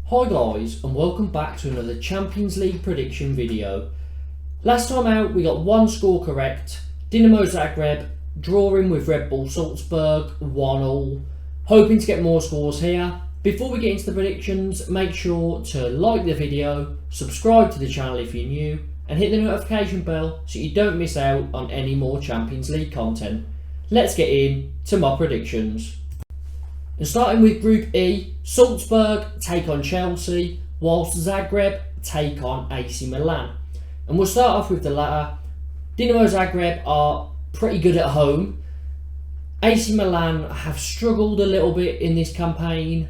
Hi guys, and welcome back to another Champions League prediction video. Last time out we got one score correct. Dinamo Zagreb drawing with Red Bull Salzburg 1-1. Hoping to get more scores here. Before we get into the predictions, make sure to like the video, subscribe to the channel if you're new, and hit the notification bell so you don't miss out on any more Champions League content. Let's get into my predictions. And starting with Group E, Salzburg take on Chelsea, whilst Zagreb take on AC Milan. And we'll start off with the latter. Dinamo Zagreb are pretty good at home. AC Milan have struggled a little bit in this campaign,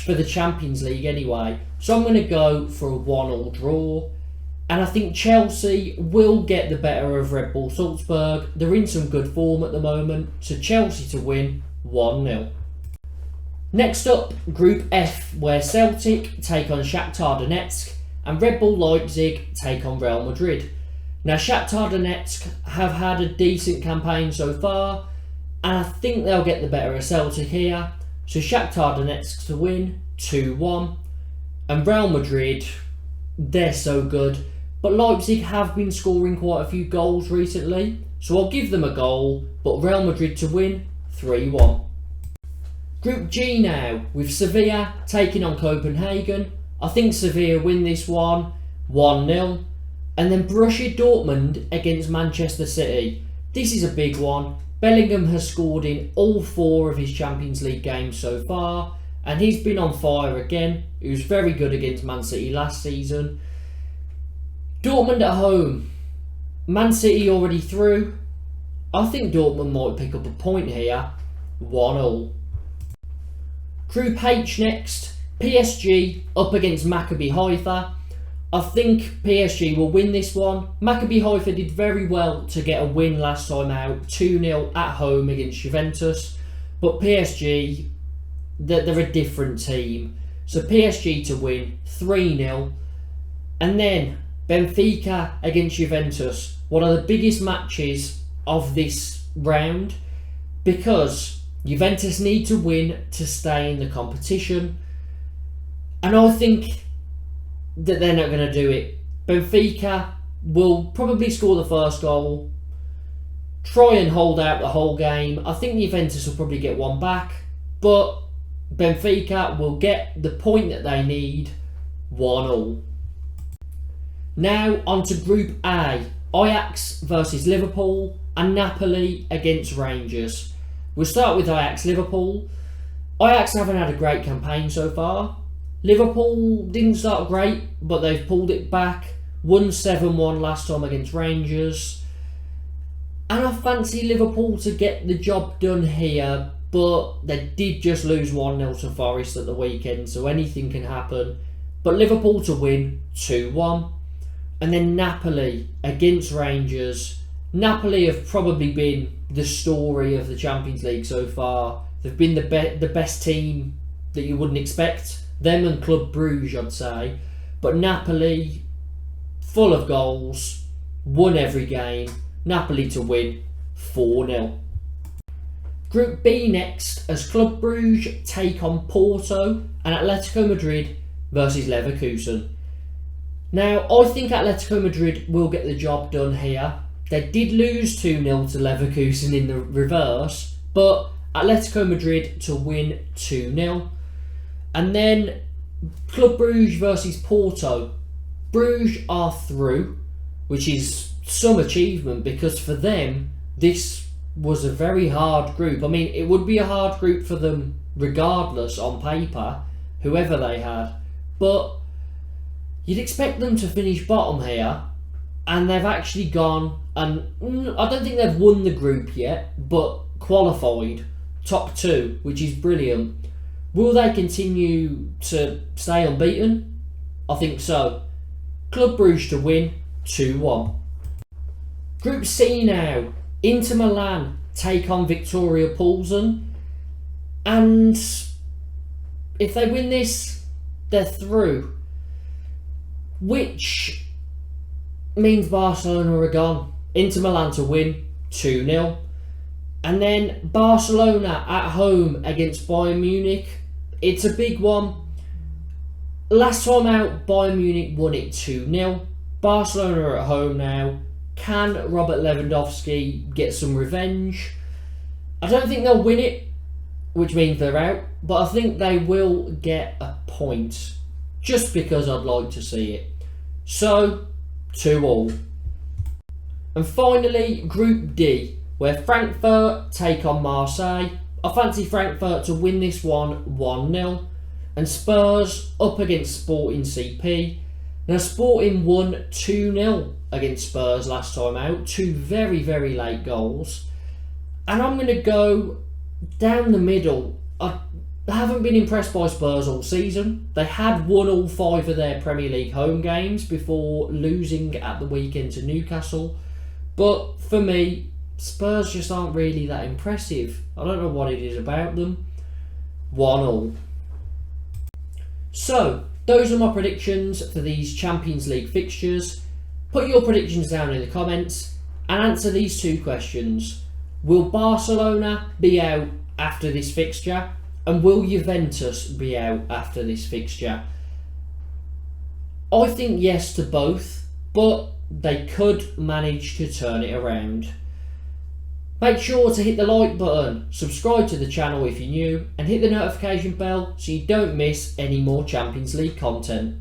for the Champions League anyway. So I'm going to go for a 1-1 draw. And I think Chelsea will get the better of Red Bull Salzburg. They're in some good form at the moment. So Chelsea to win 1-0. Next up, Group F, where Celtic take on Shakhtar Donetsk and Red Bull Leipzig take on Real Madrid. Now, Shakhtar Donetsk have had a decent campaign so far, and I think they'll get the better of Celtic here. So Shakhtar Donetsk to win 2-1. And Real Madrid, they're so good, but Leipzig have been scoring quite a few goals recently, so I'll give them a goal, but Real Madrid to win 3-1. Group G now, with Sevilla taking on Copenhagen. I think Sevilla win this one 1-0. And then Borussia Dortmund against Manchester City. This is a big one. Bellingham has scored in all 4 of his Champions League games so far, and he's been on fire again. He was very good against Man City last season. Dortmund at home. Man City already through. I think Dortmund might pick up a point here. 1-1. Group H next, PSG up against Maccabi Haifa. I think PSG will win this one. Maccabi Haifa did very well to get a win last time out, 2-0 at home against Juventus. But PSG, they're a different team. So PSG to win 3-0. And then Benfica against Juventus, one of the biggest matches of this round, because Juventus need to win to stay in the competition, and I think that they're not going to do it. Benfica will probably score the first goal, try and hold out the whole game. I think Juventus will probably get one back, but Benfica will get the point that they need, 1-1. Now on to Group A, Ajax versus Liverpool and Napoli against Rangers. We'll start with Ajax Liverpool. Ajax haven't had a great campaign so far. Liverpool didn't start great, but they've pulled it back. Won 7-1 last time against Rangers. And I fancy Liverpool to get the job done here, but they did just lose 1-0 to Forest at the weekend, so anything can happen. But Liverpool to win 2-1. And then Napoli against Rangers. Napoli have probably been the story of the Champions League so far. They've been the best team that you wouldn't expect. Them and Club Brugge, I'd say. But Napoli, full of goals, won every game. Napoli to win 4-0. Group B next, as Club Brugge take on Porto and Atletico Madrid versus Leverkusen. Now, I think Atletico Madrid will get the job done here. They did lose 2-0 to Leverkusen in the reverse, but Atletico Madrid to win 2-0. And then Club Brugge versus Porto. Brugge are through, which is some achievement, because for them this was a very hard group. I mean, it would be a hard group for them regardless on paper, whoever they had. But you'd expect them to finish bottom here, and they've actually gone, and I don't think they've won the group yet, but qualified top 2, which is brilliant. Will they continue to stay unbeaten? I think so. Club Brugge to win 2-1. Group C now, Inter Milan take on Victoria Plzen, and if they win this, they're through, which means Barcelona are gone. Inter Milan to win 2-0. And then Barcelona at home against Bayern Munich. It's a big one. Last time out, Bayern Munich won it 2-0. Barcelona are at home now. Can Robert Lewandowski get some revenge? I don't think they'll win it, which means they're out, but I think they will get a point, just because I'd like to see it. So, 2-2. And finally, Group D, where Frankfurt take on Marseille. I fancy Frankfurt to win this one 1-0. And Spurs up against Sporting CP. Now Sporting won 2-0 against Spurs last time out. 2 very, very late goals. And I'm going to go down the middle. I haven't been impressed by Spurs all season. They had won all 5 of their Premier League home games before losing at the weekend to Newcastle. But for me, Spurs just aren't really that impressive. I don't know what it is about them. 1-1. So, those are my predictions for these Champions League fixtures. Put your predictions down in the comments and answer these 2 questions. Will Barcelona be out after this fixture? And will Juventus be out after this fixture? I think yes to both, but they could manage to turn it around. Make sure to hit the like button, subscribe to the channel if you're new, and hit the notification bell so you don't miss any more Champions League content.